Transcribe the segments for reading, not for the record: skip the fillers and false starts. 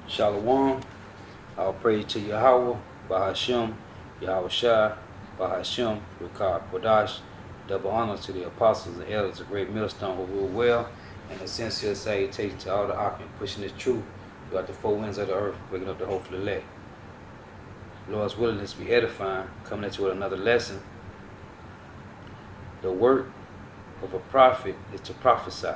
Shalom. I'll pray to Yahawah, Bahashem, Yahawashi, Bahashem, Rikar Kodash. Double honor to the apostles and elders of Great Millstone who rule well, and a sincere salutation to all the occupants pushing this truth throughout the four winds of the earth, waking up the hopeful elect. Lord's willingness to be edifying, coming at you with another lesson. The work of a prophet is to prophesy.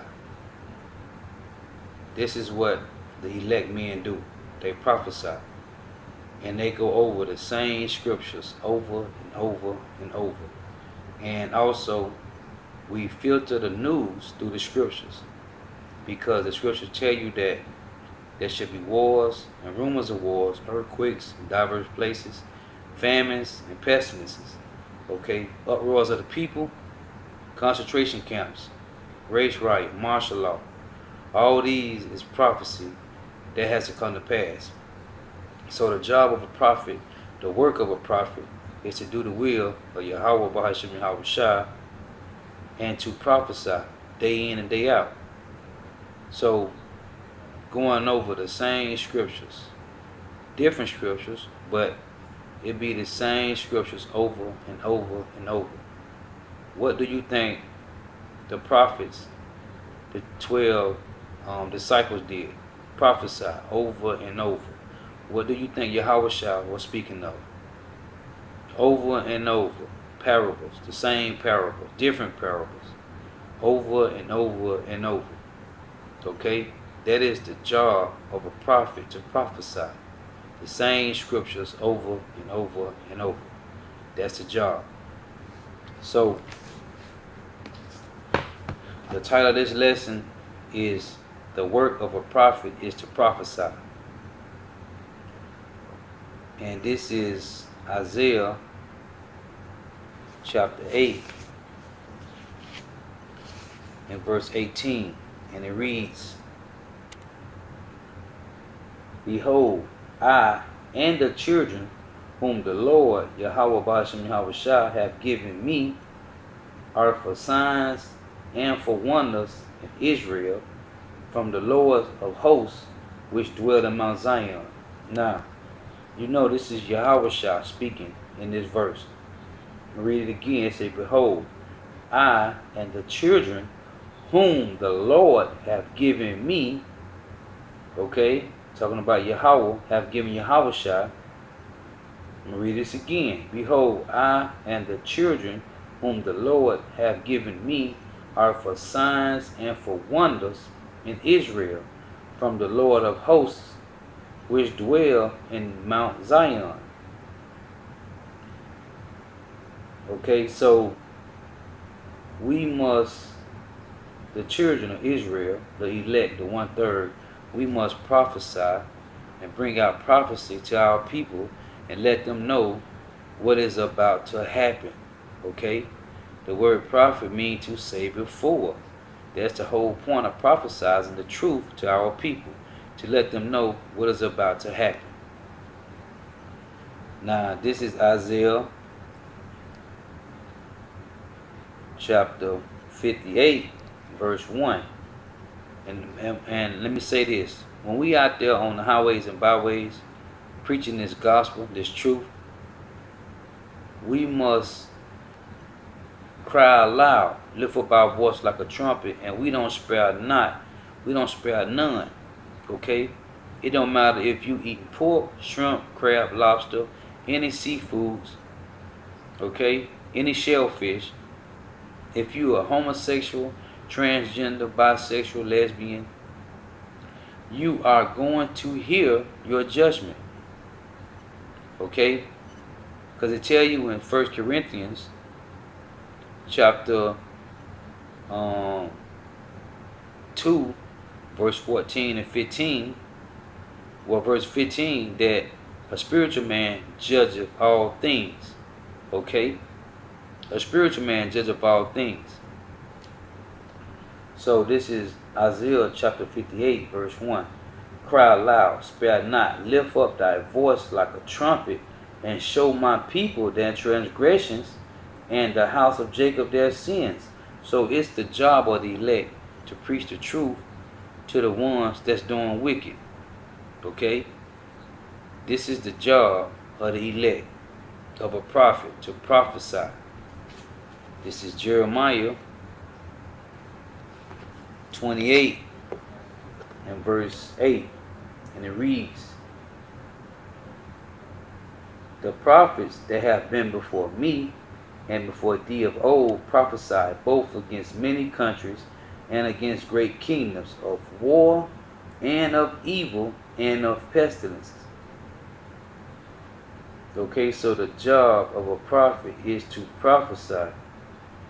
This is what the elect men do. They prophesy. And they go over the same scriptures over and over and over. And also, we filter the news through the scriptures, because the scriptures tell you that there should be wars and rumors of wars, earthquakes in diverse places, famines and pestilences, uproars of the people, concentration camps, race riot, martial law. All these is prophecy that has to come to pass. So the job of a prophet, the work of a prophet, is to do the will of Yahawah, Bahashem, Yahawashi, and to prophesy day in and day out. So going over the same scriptures, different scriptures, but it be the same scriptures over and over and over. What do you think the prophets, the 12 disciples did? Prophesy over and over. What do you think Yahawashi was speaking of? Over and over. Parables, the same parables, different parables, over and over and over. That is the job of a prophet, to prophesy the same scriptures over and over and over. That's the job. So the title of this lesson is The Work of a Prophet is to Prophesy. And this is Isaiah chapter 8 and verse 18. And it reads, Behold, I and the children whom the Lord, Yahawah, Bahashem, Yahawashi, have given me are for signs and for wonders in Israel from the Lord of hosts which dwell in Mount Zion. Now, you know this is Yahawashi speaking in this verse. I'll read it again. It says, Behold, I and the children whom the Lord have given me, talking about Yahawah, have given Yahawashi. I'm going to read this again. Behold, I and the children whom the Lord have given me are for signs and for wonders in Israel from the Lord of hosts which dwell in Mount Zion. So we must, the children of Israel, the elect, the 1/3, we must prophesy and bring out prophecy to our people and let them know what is about to happen. The word prophet means to say before. That's the whole point of prophesizing the truth to our people, to let them know what is about to happen. Now, this is Isaiah chapter 58, verse 1. And let me say this. When we out there on the highways and byways preaching this gospel, this truth, we must cry loud, lift up our voice like a trumpet, and we don't spare not. We don't spare none. It don't matter if you eat pork, shrimp, crab, lobster, any seafoods, any shellfish. If you are homosexual, transgender, bisexual, lesbian, you are going to hear your judgment. Because it tell you in 1 Corinthians chapter 2, verse 14 and 15, verse 15, that a spiritual man judgeth all things. A spiritual man judgeth all things. So this is Isaiah chapter 58, verse 1. Cry aloud, spare not, lift up thy voice like a trumpet, and show my people their transgressions, and the house of Jacob their sins. So it's the job of the elect to preach the truth to the ones that's doing wicked. Okay? This is the job of the elect of a prophet, to prophesy. This is Jeremiah 28 and verse 8. And it reads, the prophets that have been before me and before thee of old prophesied both against many countries and against great kingdoms, of war and of evil and of pestilences. Okay, so the job of a prophet is to prophesy,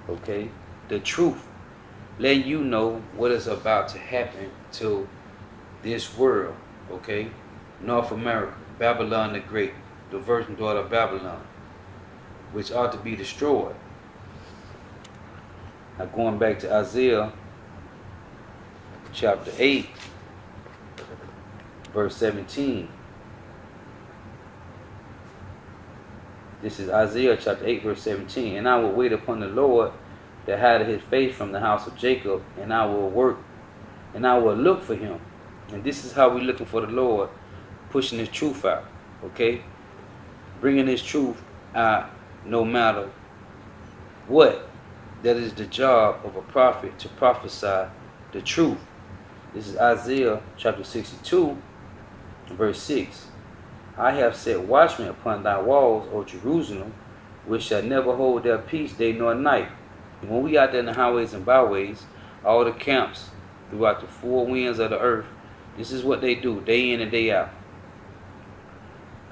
okay, the truth, letting you know what is about to happen to this world, okay, North America, Babylon the Great, the virgin daughter of Babylon, which ought to be destroyed. Now going back to Isaiah chapter 8, verse 17. This is Isaiah chapter 8, verse 17. And I will wait upon the Lord that hideth his face from the house of Jacob, and I will work, and I will look for him. And this is how we're looking for the Lord, pushing his truth out, okay? Bringing his truth out no matter what. That is the job of a prophet, to prophesy the truth. This is Isaiah chapter 62, verse 6. I have set watchmen upon thy walls, O Jerusalem, which shall never hold their peace day nor night. And when we out there in the highways and byways, all the camps throughout the four winds of the earth, this is what they do, day in and day out.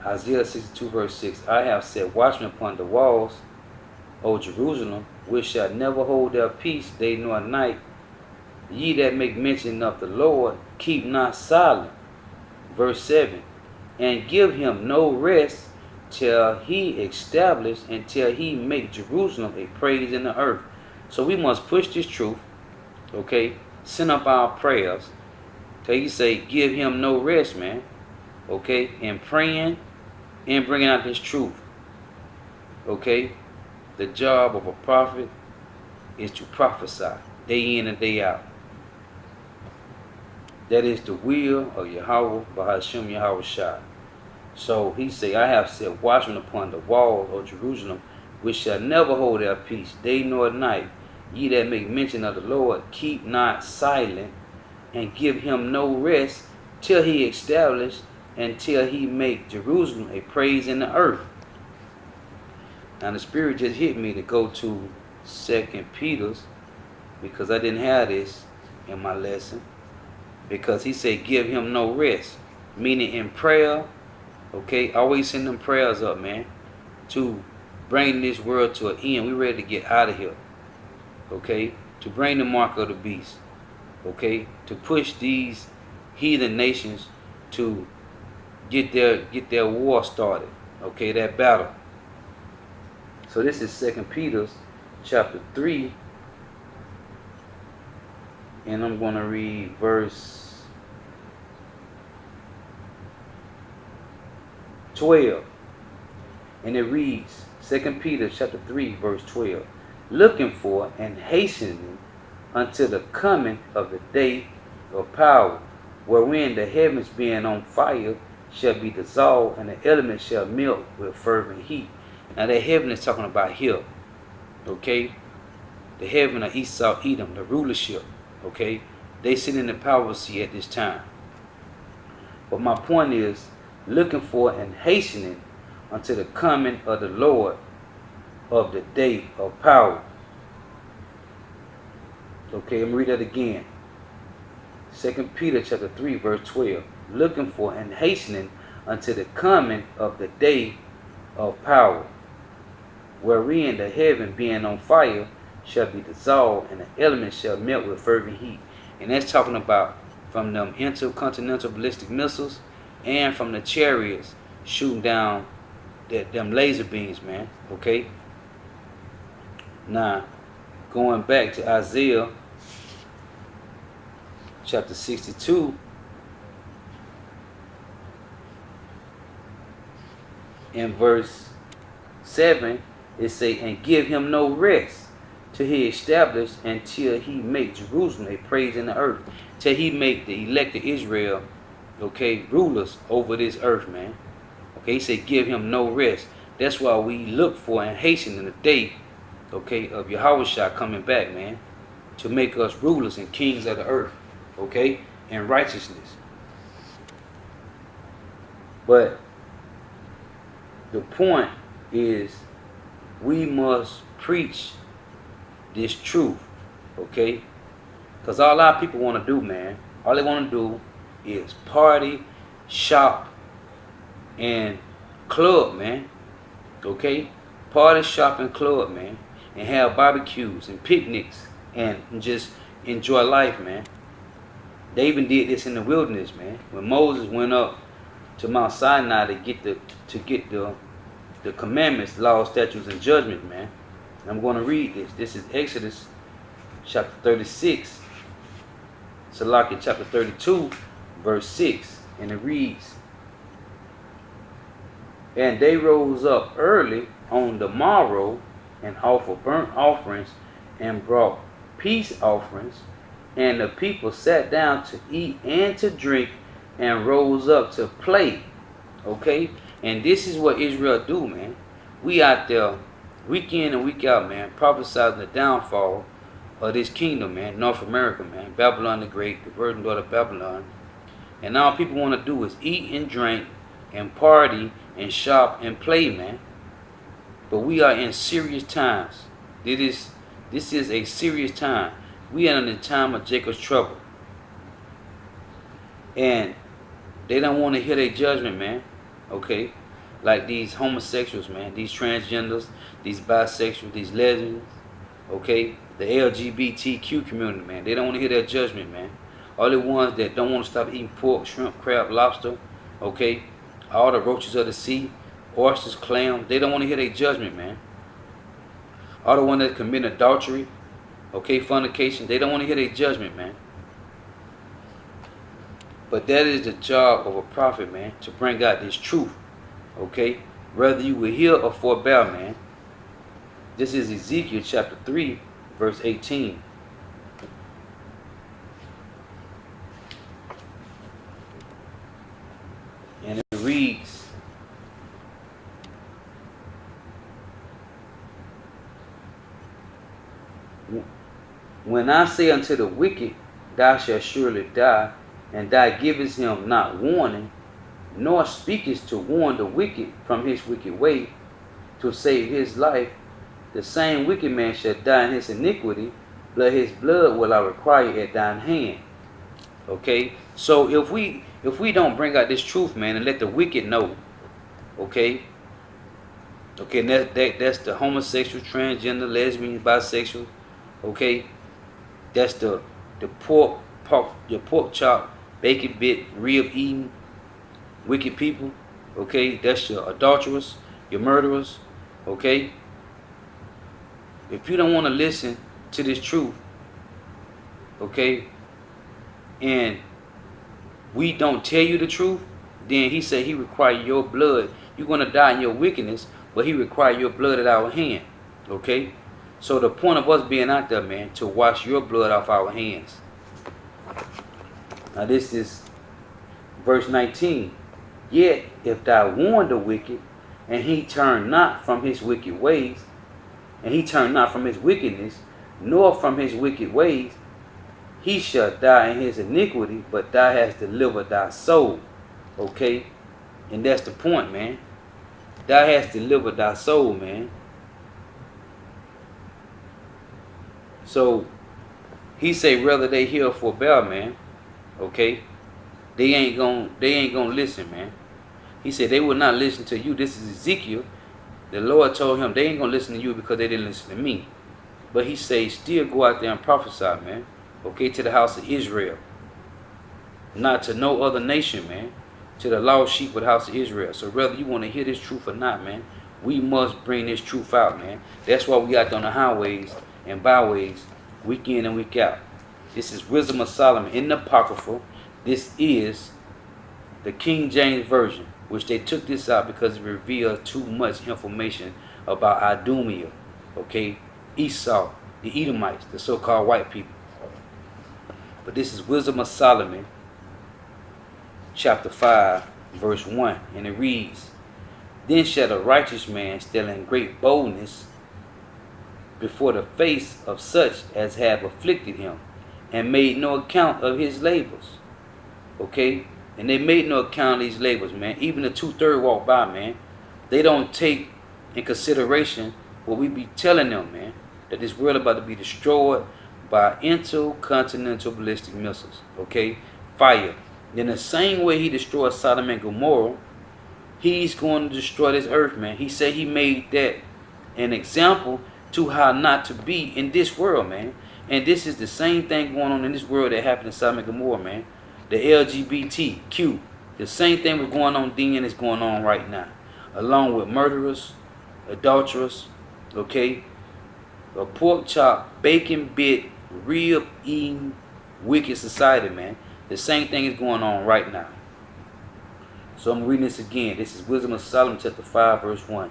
Isaiah 62, verse 6. I have set watchmen upon the walls, O Jerusalem, which shall never hold their peace day nor night. Ye that make mention of the Lord, keep not silent. Verse 7. And give him no rest till he establish and till he make Jerusalem a praise in the earth. So we must push this truth, okay? Send up our prayers. Till he say, give him no rest, man. Okay? And praying and bringing out this truth. Okay? The job of a prophet is to prophesy day in and day out. That is the will of Yahawah, Bahashim Yahawashi. So he say, I have set watchmen upon the wall of Jerusalem, which shall never hold their peace, day nor night. Ye that make mention of the Lord, keep not silent, and give him no rest, till he establish, and till he make Jerusalem a praise in the earth. Now the Spirit just hit me to go to 2 Peter's, because I didn't have this in my lesson. Because he said, give him no rest. Meaning in prayer, okay, always send them prayers up, man, to bring this world to an end. We ready to get out of here, okay, to bring the mark of the beast, okay, to push these heathen nations to get their war started, okay, that battle. So this is 2 Peter chapter 3, and I'm going to read verse 12, and it reads, 2 Peter chapter 3, verse 12, looking for and hastening until the coming of the day of power, wherein the heavens being on fire shall be dissolved, and the elements shall melt with fervent heat. Now that heaven is talking about here, okay? The heaven of ESAU, EDOM, the rulership, okay? They sit in the power seat at this time. But my point is, looking for and hastening unto the coming of the Lord of the day of power. Okay, let me read that again. 2 Peter chapter 3, verse 12. Looking for and hastening unto the coming of the day of power, wherein the heaven being on fire shall be dissolved, and the elements shall melt with fervent heat. And that's talking about from them intercontinental ballistic missiles and from the chariots shooting down them laser beams, man. Okay? Now, going back to Isaiah chapter 62, in verse 7, it say, and give him no rest till he establish, until he make Jerusalem a praise in the earth, till he make the elect of Israel okay, rulers over this earth, man. Okay, he said give him no rest. That's why we look for and hasten in the day, okay, of YAHAWASHI coming back, man, to make us rulers and kings of the earth, okay, in righteousness. But the point is we must preach this truth, okay? Because all our people want to do, man, all they want to do is party, shop, and club, man. Okay? Party, shop, and club, man. And have barbecues and picnics and just enjoy life, man. They even did this in the wilderness, man. When Moses went up to Mount Sinai to get the commandments, laws, statutes, and judgments, man. And I'm going to read this. This is Exodus chapter 36. Salaki chapter 32, verse 6. And it reads, and they rose up early on the morrow and offered burnt offerings and brought peace offerings. And the people sat down to eat and to drink and rose up to play. Okay? And this is what Israel do, man. We out there week in and week out, man, prophesying the downfall of this kingdom, man, North America, man, Babylon the Great, the virgin daughter of Babylon. And all people want to do is eat and drink and party and shop and play, man. But we are in serious times. This is a serious time. We are in the time of Jacob's trouble. And they don't want to hear their judgment, man. Okay? Like these homosexuals, man, these transgenders, these bisexuals, these lesbians, okay? The LGBTQ community, man. They don't want to hear their judgment, man. All the ones that don't want to stop eating pork, shrimp, crab, lobster, okay? All the roaches of the sea, oysters, clams, they don't want to hear their judgment, man. All the ones that commit adultery, okay, fornication, they don't want to hear their judgment, man. But that is the job of a prophet, man, to bring out this truth, okay? Whether you will hear or forbear, man. This is Ezekiel chapter 3, verse 18. And it reads, when I say unto the wicked, thou shalt surely die, and thou givest him not warning, nor speakest to warn the wicked from his wicked way, to save his life, the same wicked man shall die in his iniquity, but his blood will I require at thine hand. Okay? So if we don't bring out this truth, man, and let the wicked know, okay? Okay, that's the homosexual, transgender, lesbian, bisexual, okay? That's the your pork chop, bacon bit, rib eating, wicked people, okay? That's your adulterers, your murderers, okay? If you don't want to listen to this truth, okay, and we don't tell you the truth, then he said he require your blood. You're going to die in your wickedness, but he require your blood at our hand, okay? So the point of us being out there, man, to wash your blood off our hands. Now this is verse 19. Yet if thou warn the wicked, and he turn not from his wicked ways, and he turn not from his wickedness, nor from his wicked ways, he shall die in his iniquity, but thou hast delivered thy soul. Okay? And that's the point, man. Thou hast delivered thy soul, man. So he say whether they hear or forbear, man. Okay? They ain't gonna listen, man. He said they will not listen to you. This is Ezekiel. The Lord told him they ain't gonna listen to you because they didn't listen to me. But he say still go out there and prophesy, man. Okay, to the house of Israel. Not to no other nation, man. To the lost sheep of the house of Israel. So whether you want to hear this truth or not, man, we must bring this truth out, man. That's why we out there on the highways and byways, week in and week out. This is Wisdom of Solomon in the Apocrypha. This is the King James Version, which they took this out because it reveals too much information about Idumea, okay, ESAU, the Edomites, the so-called white people. But this is Wisdom of Solomon, chapter 5, verse 1, and it reads, Then shall a righteous man stand in great boldness before the face of such as have afflicted him, and made no account of his labors. Okay? And they made no account of these labors, man. Even the 2/3 walk by, man. They don't take in consideration what we be telling them, man. That this world about to be destroyed by intercontinental ballistic missiles. Okay? Fire. In the same way he destroyed Sodom and Gomorrah, he's going to destroy this earth, man. He said he made that an example to how not to be in this world, man. And this is the same thing going on in this world that happened in Sodom and Gomorrah, man. The LGBTQ. The same thing was going on then is going on right now. Along with murderers, adulterers, okay? A pork chop, bacon bit, rib eating, wicked society, man. The same thing is going on right now. So I'm reading this again. This is Wisdom of Solomon chapter 5 verse 1.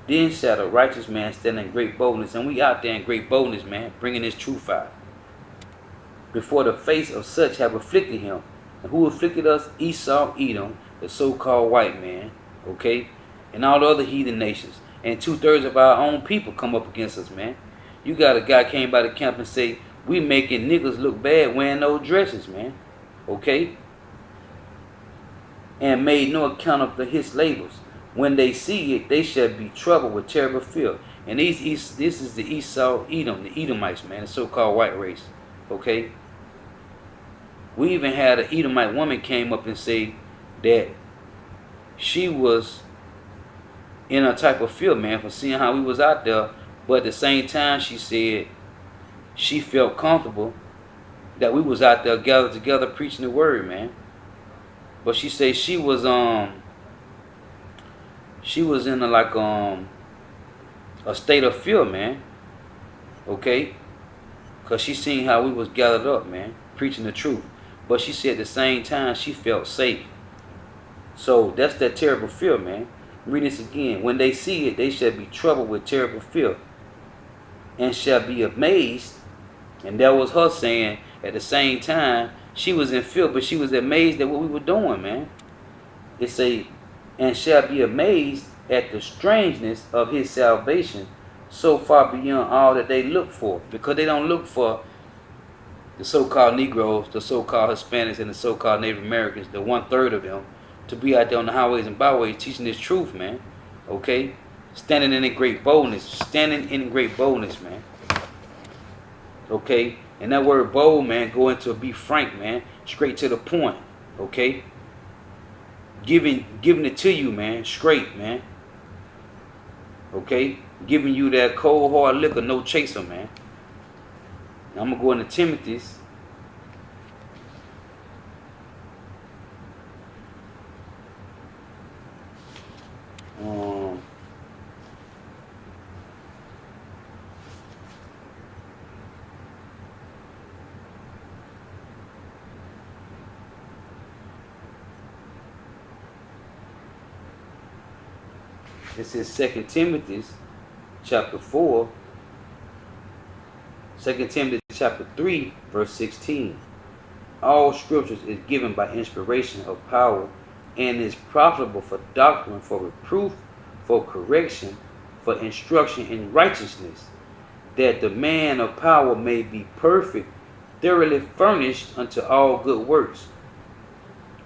Then shall a righteous man stand in great boldness. And we out there in great boldness, man, bringing this truth out. Before the face of such have afflicted him. And who afflicted us? ESAU, Edom, the so-called white man, okay? And all the other heathen nations. And 2/3 of our own people come up against us, man. You got a guy came by the camp and say, we making niggas look bad wearing those dresses, man. Okay? And made no account of his labors. When they see it, they shall be troubled with terrible fear. And this is the ESAU, Edom, the Edomites, man, the so-called white race. Okay? We even had an Edomite woman came up and say that she was in a type of fear, man, for seeing how we was out there. But at the same time, she said she felt comfortable that we was out there gathered together preaching the word, man. But she said she was in a state of fear, man. Okay? Because she seen how we was gathered up, man, preaching the truth. But she said at the same time she felt safe. So that's that terrible fear, man. Read this again. When they see it, they shall be troubled with terrible fear, and shall be amazed. And that was her saying at the same time she was in fear, but she was amazed at what we were doing, man. It say, and shall be amazed at the strangeness of his salvation, so far beyond all that they look for. Because they don't look for the so-called Negroes, the so-called Hispanics, and the so-called Native Americans, the 1/3 of them, to be out there on the highways and byways teaching this truth, man. Okay? Standing in great boldness. Standing in great boldness, man. Okay? And that word bold, man, go into be frank, man. Straight to the point. Okay? Giving it to you, man. Straight, man. Okay? Giving you that cold hard liquor, no chaser, man. Now I'm going to go into Timothy's. This is 2 Timothy chapter 4. 2 Timothy chapter 3, verse 16. All scriptures is given by inspiration of power, and is profitable for doctrine, for reproof, for correction, for instruction in righteousness, that the man of power may be perfect, thoroughly furnished unto all good works.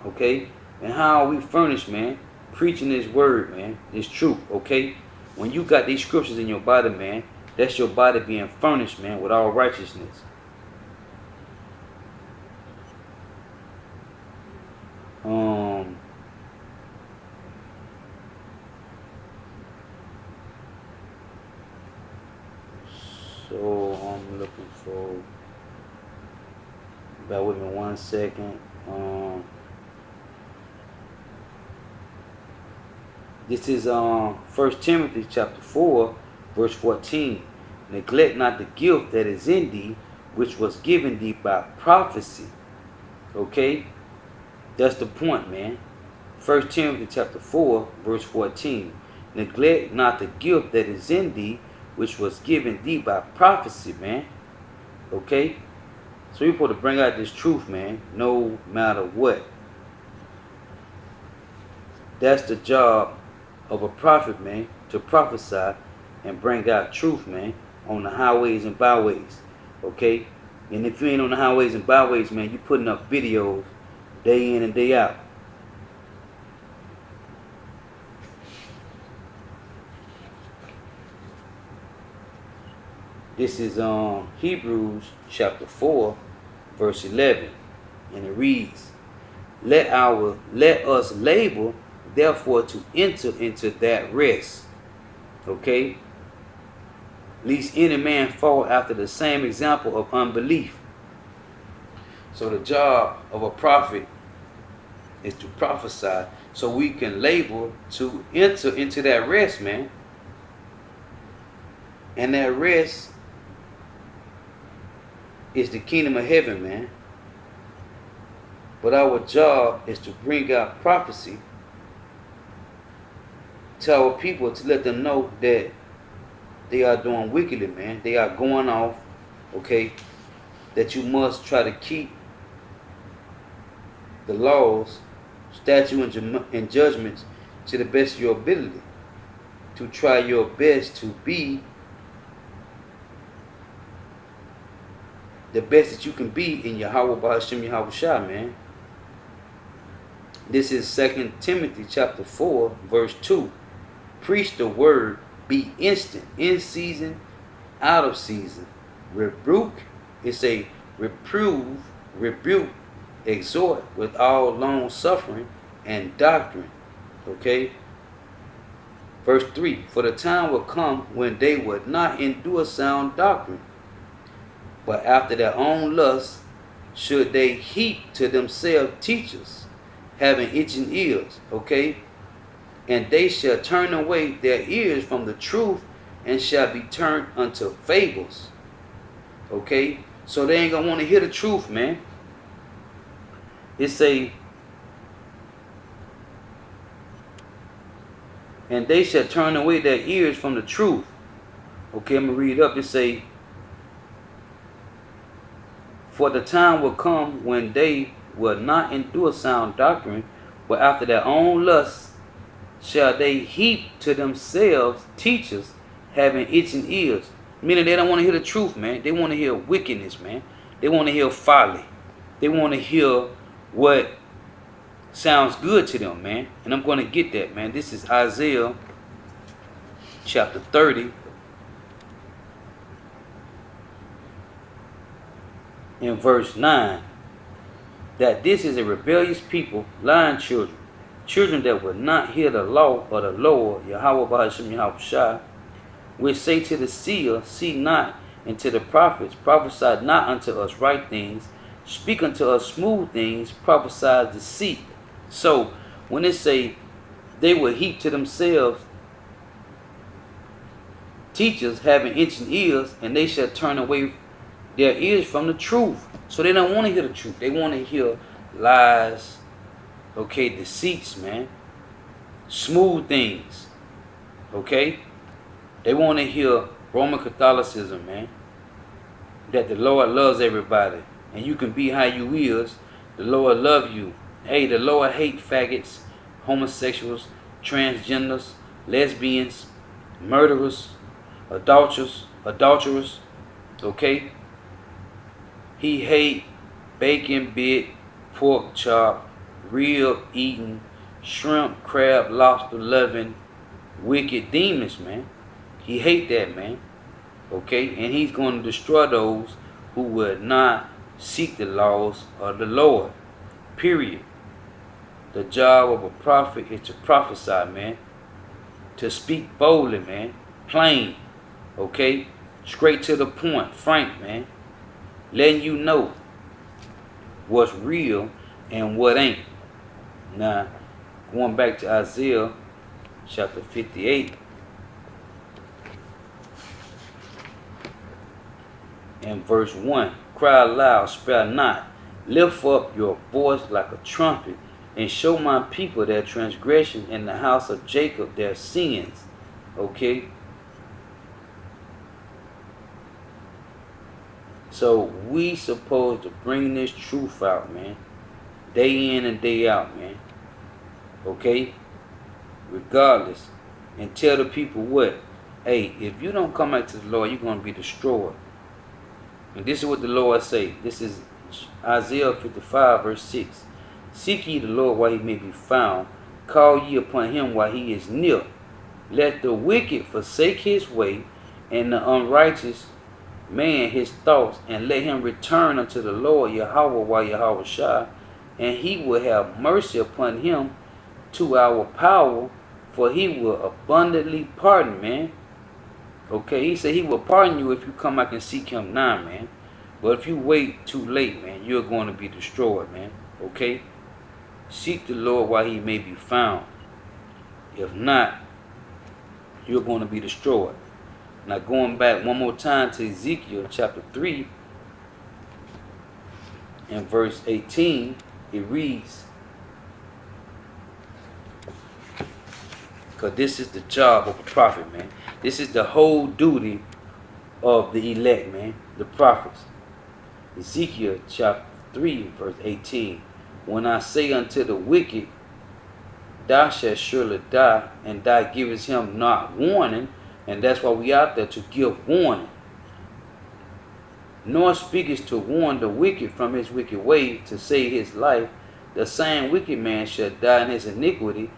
Okay? And how are we furnished, man? Preaching this word, man. This truth, okay? When you got these scriptures in your body, man, that's your body being furnished, man, with all righteousness. So I'm looking for, bear with me 1 second. This is 1 Timothy chapter 4, verse 14. Neglect not the gift that is in thee, which was given thee by prophecy. Okay? That's the point, man. 1 Timothy chapter 4, verse 14. Neglect not the gift that is in thee, which was given thee by prophecy, man. Okay? So we're supposed to bring out this truth, man, no matter what. That's the job of a prophet, man, to prophesy and bring out truth, man, on the highways and byways. Okay? And if you ain't on the highways and byways, man, you putting up videos day in and day out. This is Hebrews chapter 4, verse 11. And it reads, Let us labor, therefore, to enter into that rest. Okay? Lest any man fall after the same example of unbelief. So the job of a prophet is to prophesy so we can labor to enter into that rest, man. And that rest is the kingdom of heaven, man. But our job is to bring out prophecy to our people, to let them know that they are doing wickedly, man. They are going off, okay? That you must try to keep the laws, statutes, and judgments to the best of your ability. To try your best to be the best that you can be in YAHAWAH, YAHAWASHI, man. This is 2 Timothy chapter 4, verse 2. Preach the word, be instant, in season, out of season. Rebuke, it's a reprove, rebuke, exhort with all long suffering and doctrine. Okay? Verse 3. For the time will come when they would not endure sound doctrine, but after their own lust should they heap to themselves teachers, having itching ears. Okay? And they shall turn away their ears from the truth, and shall be turned unto fables. Okay? So they ain't gonna want to hear the truth, man. It's a, and they shall turn away their ears from the truth. Okay, I'm gonna read it up. It say, for the time will come when they will not endure sound doctrine, but after their own lusts shall they heap to themselves teachers, having itching ears. Meaning they don't want to hear the truth, man. They want to hear wickedness, man. They want to hear folly. They want to hear what sounds good to them, man. And I'm going to get that, man. This is Isaiah chapter 30. In verse 9. That this is a rebellious people, lying children. Children that will not hear the law of the Lord, Yahawah Yahawashi, which say to the seer, see not, and to the prophets, prophesy not unto us right things, speak unto us smooth things, prophesy deceit. So when it say they will heap to themselves teachers having itching ears, and they shall turn away their ears from the truth. So they don't want to hear the truth. They want to hear lies, okay, deceits, man. Smooth things, okay? They want to hear Roman Catholicism, man. That the Lord loves everybody. And you can be how you is. The Lord love you. Hey, the Lord hate faggots, homosexuals, transgenders, lesbians, murderers, adulterers, okay? He hate bacon bit, pork chop, rib eating, shrimp, crab, lobster loving, wicked demons, man. He hate that, man. Okay? And he's going to destroy those who would not seek the laws of the Lord. Period. The job of a prophet is to prophesy, man. To speak boldly, man. Plain. Okay? Straight to the point. Frank, man. Letting you know what's real and what ain't. Now, going back to Isaiah chapter 58 and verse 1. Cry aloud, spare not. Lift up your voice like a trumpet, and show my people their transgression, and the house of Jacob their sins. Okay? So we supposed to bring this truth out, man. Day in and day out, man. Okay? regardless, and tell the people what? Hey, if you don't come back to the Lord, you're going to be destroyed. And this is what the Lord say. This is Isaiah 55 verse 6. Seek ye the Lord while he may be found. Call ye upon him while he is near. Let the wicked forsake his way, and the unrighteous man his thoughts, and let him return unto the Lord YAHAWAH YAHAWASHI, and he will have mercy upon him to our power, for he will abundantly pardon, man. Okay, he said he will pardon you if you come back and seek him now, man. But if you wait too late, man, you're going to be destroyed, man. Okay? Seek the Lord while he may be found. If not, you're going to be destroyed. Now going back one more time to Ezekiel chapter 3 and verse 18, it reads, because this is the job of a prophet, man. This is the whole duty of the elect, man, the prophets. Ezekiel chapter 3 verse 18. When I say unto the wicked, thou shalt surely die, and thou givest him not warning, and that's why we out there, to give warning. Nor speakest to warn the wicked from his wicked way, to save his life, the same wicked man shall die in his iniquity,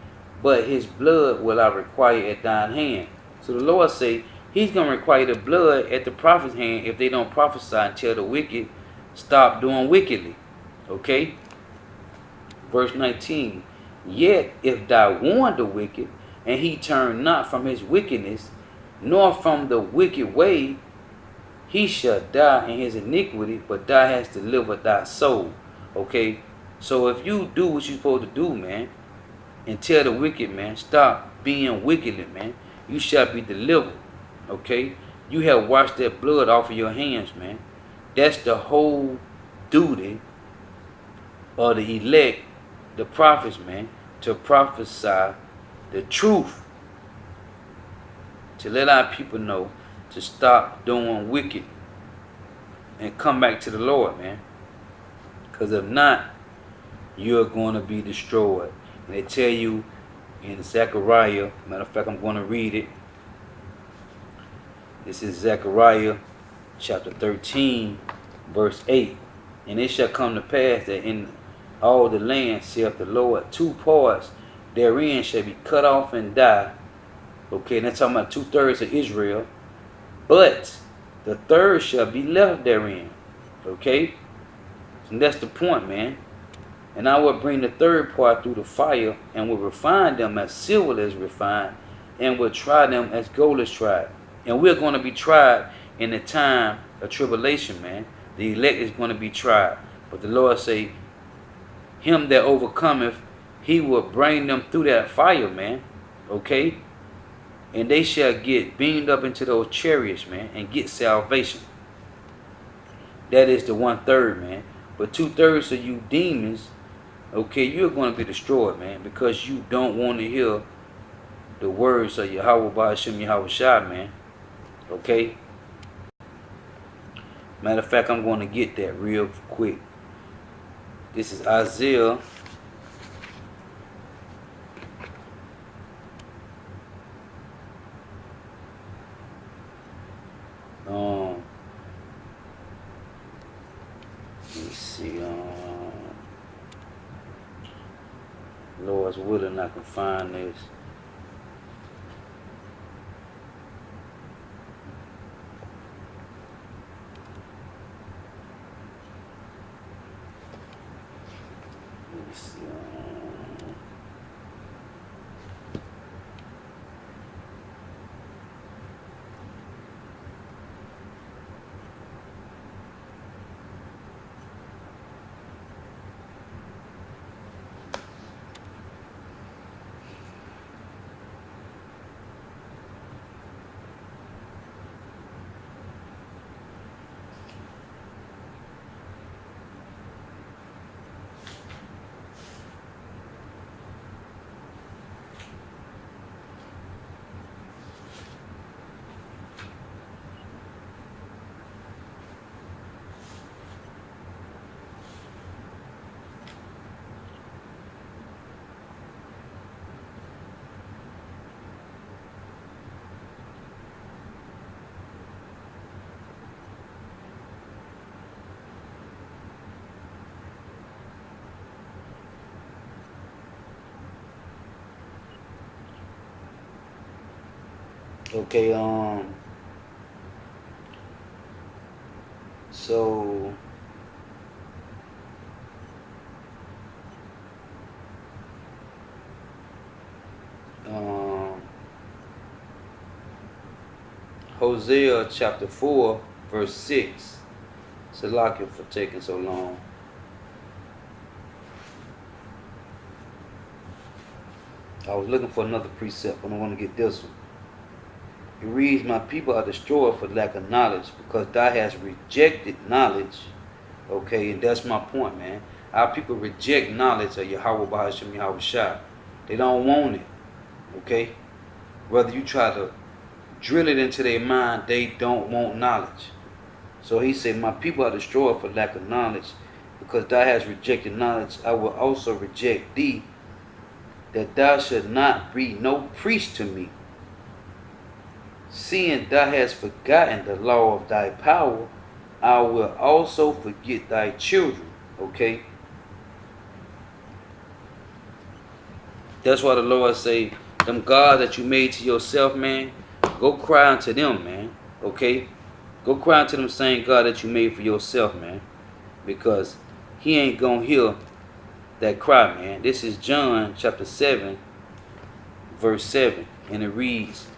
but his blood will I require at thine hand. So the Lord say he's going to require the blood at the prophet's hand if they don't prophesy and tell the wicked stop doing wickedly. Okay? Verse 19. Yet if thou warn the wicked, and he turn not from his wickedness, nor from the wicked way, he shall die in his iniquity, but thou hast delivered thy soul. Okay? So if you do what you're supposed to do, man, and tell the wicked, man, stop being wickedly, man, you shall be delivered. Okay? You have washed that blood off of your hands, man. That's the whole duty of the elect, the prophets, man, to prophesy the truth, to let our people know to stop doing wicked and come back to the Lord, man. Because if not, you're going to be destroyed. And they tell you in Zechariah, matter of fact, I'm going to read it. This is Zechariah chapter 13 verse 8. And it shall come to pass that in all the land, saith the Lord, 2 parts therein shall be cut off and die. Okay, and that's talking about 2/3 of Israel. But the third shall be left therein. Okay? And that's the point, man. And I will bring the third part through the fire, and will refine them as silver is refined, and will try them as gold is tried. And we're going to be tried in the time of tribulation, man. The elect is going to be tried. But the Lord say, him that overcometh, he will bring them through that fire, man. Okay? And they shall get beamed up into those chariots, man, and get salvation. That is the 1/3, man. But 2/3 of you demons, okay, you're going to be destroyed, man, because you don't want to hear the words of YAHAWAH YAHAWASHI, man. Okay? Matter of fact, I'm going to get that real quick. This is Isaiah let me see, Lord's willing I can find this. Let me see, Okay, so um, Hosea chapter 4, verse 6. Salakia for taking so long. I was looking for another precept, but I want to get this one. It reads, "My people are destroyed for lack of knowledge, because thou hast rejected knowledge." Okay, and that's my point, man. Our people reject knowledge of YAHAWAH YAHAWASHI. They don't want it. Okay? Whether you try to drill it into their mind, they don't want knowledge. So he said, "My people are destroyed for lack of knowledge, because thou hast rejected knowledge. I will also reject thee, that thou should not be no priest to me. Seeing thou hast forgotten the law of thy power, I will also forget thy children." Okay? That's why the Lord say, them gods that you made to yourself, man, go cry unto them, man. Okay? Go cry unto them same God that you made for yourself, man. Because he ain't gonna hear that cry, man. This is John chapter 7, verse 7. And it reads,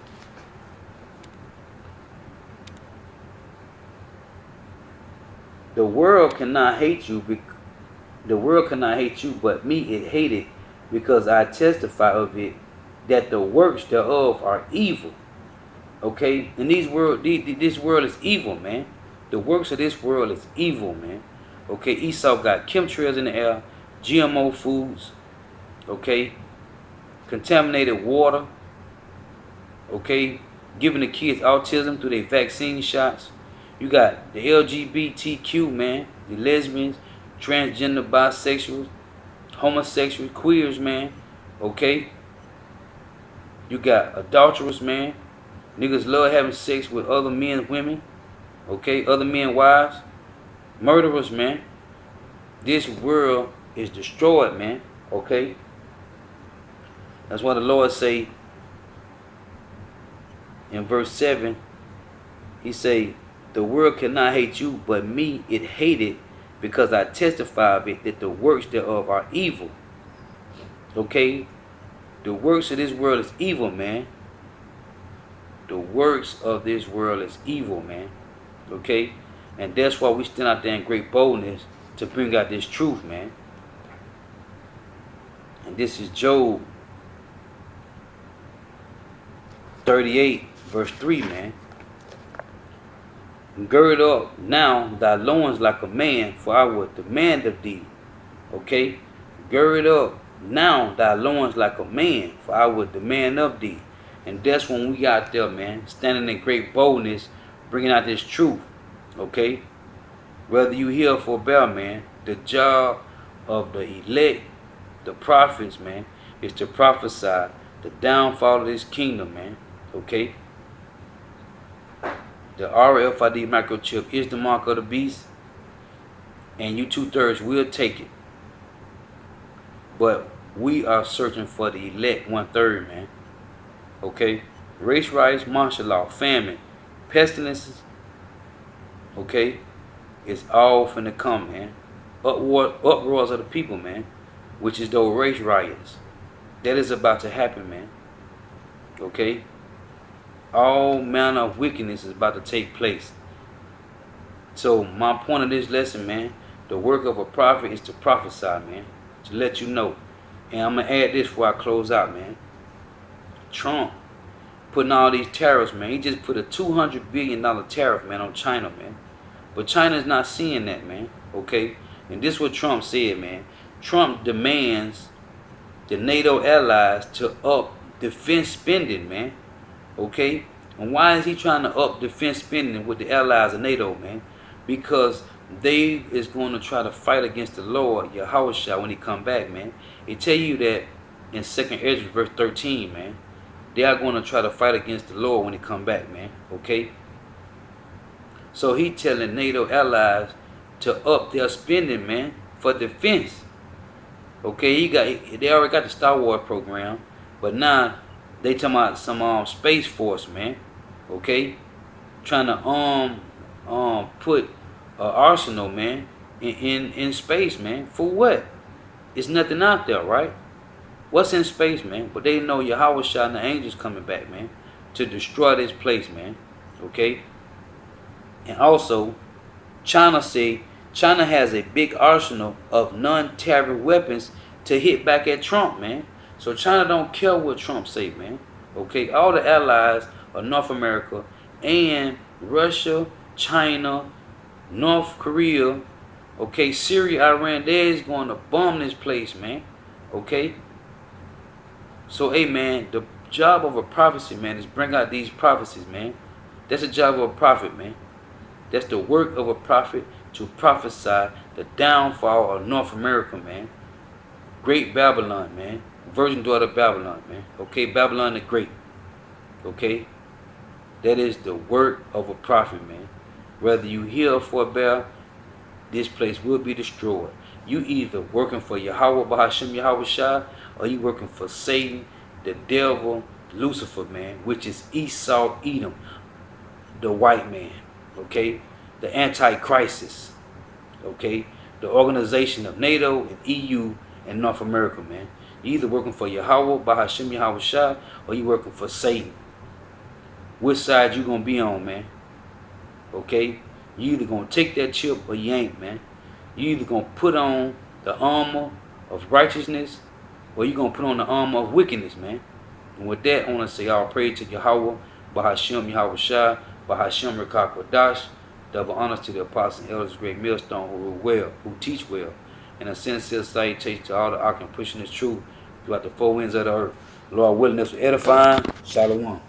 The world cannot hate you, but me it hated, because I testify of it, that the works thereof are evil. Okay? And this world is evil, man. The works of this world is evil, man. Okay? ESAU got chemtrails in the air, GMO foods, okay? Contaminated water, okay? Giving the kids autism through their vaccine shots. You got the LGBTQ, man, the lesbians, transgender, bisexuals, homosexuals, queers, man, okay? You got adulterers, man. Niggas love having sex with other men's women, okay? Other men's wives. Murderers, man. This world is destroyed, man, okay? That's why the Lord say in verse 7, he say, the world cannot hate you, but me it hated, because I testify of it, that the works thereof are evil. Okay? The works of this world is evil, man. The works of this world is evil, man. Okay? And that's why we stand out there in great boldness to bring out this truth, man. And this is Job 38, verse 3, man. Gird up now thy loins like a man, for I will demand of thee. Okay? Gird up now thy loins like a man, for I will demand of thee. And that's when we out there, man, standing in great boldness, bringing out this truth. Okay? Whether you hear or forbear, man, the job of the elect, the prophets, man, is to prophesy the downfall of this kingdom, man. Okay? The RFID microchip is the mark of the beast, and you 2/3 will take it. But we are searching for the elect 1/3, man. Okay? Race riots, martial law, famine, pestilences, okay? It's all finna come, man. Uproars of the people, man, which is those race riots. That is about to happen, man. Okay? All manner of wickedness is about to take place. So my point of this lesson, man, the work of a prophet is to prophesy, man, to let you know. And I'm going to add this before I close out, man. Trump putting all these tariffs, man. He just put a $200 billion tariff, man, on China, man. But China's not seeing that, man, okay? And this is what Trump said, man. Trump demands the NATO allies to up defense spending, man. Okay? And why is he trying to up defense spending with the allies of NATO, man? Because they is going to try to fight against the Lord, Yahawashi, when he come back, man. It tell you that in 2nd Ezra verse 13, man. They are going to try to fight against the Lord when he come back, man. Okay? So he telling NATO allies to up their spending, man, for defense. Okay, they already got the Star Wars program, but now They talking about some space force, man. Okay, trying to put arsenal, man, in space, man. For what? It's nothing out there, right? What's in space, man? But they know YAHAWASHI and the angels coming back, man, to destroy this place, man. Okay? And also, China has a big arsenal of non-terror weapons to hit back at Trump, man. So China don't care what Trump say, man. Okay? All the allies of North America and Russia, China, North Korea, okay, Syria, Iran, they're going to bomb this place, man. Okay? So, hey, man, the job of a prophecy, man, is bring out these prophecies, man. That's the job of a prophet, man. That's the work of a prophet, to prophesy the downfall of North America, man. Great Babylon, man. Virgin daughter of Babylon, man. Okay, Babylon the Great. Okay? That is the work of a prophet, man. Whether you hear or forbear, this place will be destroyed. You either working for Yahawah, Bahashim, Yahawashi, or you working for Satan, the devil, Lucifer, man, which is ESAU, Edom, the white man, okay? The Antichrist, okay? The organization of NATO and EU and North America, man. You either working for Yahawah, Bahashim, Yahawashi, or you working for Satan. Which side you gonna be on, man? Okay? You either gonna take that chip or you ain't, man. You either gonna put on the armor of righteousness or you gonna put on the armor of wickedness, man. And with that, I want to say all praise to Yahawah, Bahashim, Yahawashi, Bahashim, Rekakwadash. Double honors to the apostles and elders, great millstone, who rule well, who teach well. And a sincere salutation to all the ark and pushing this truth throughout the four winds of the earth. Lord willing, this will edify. Shalom.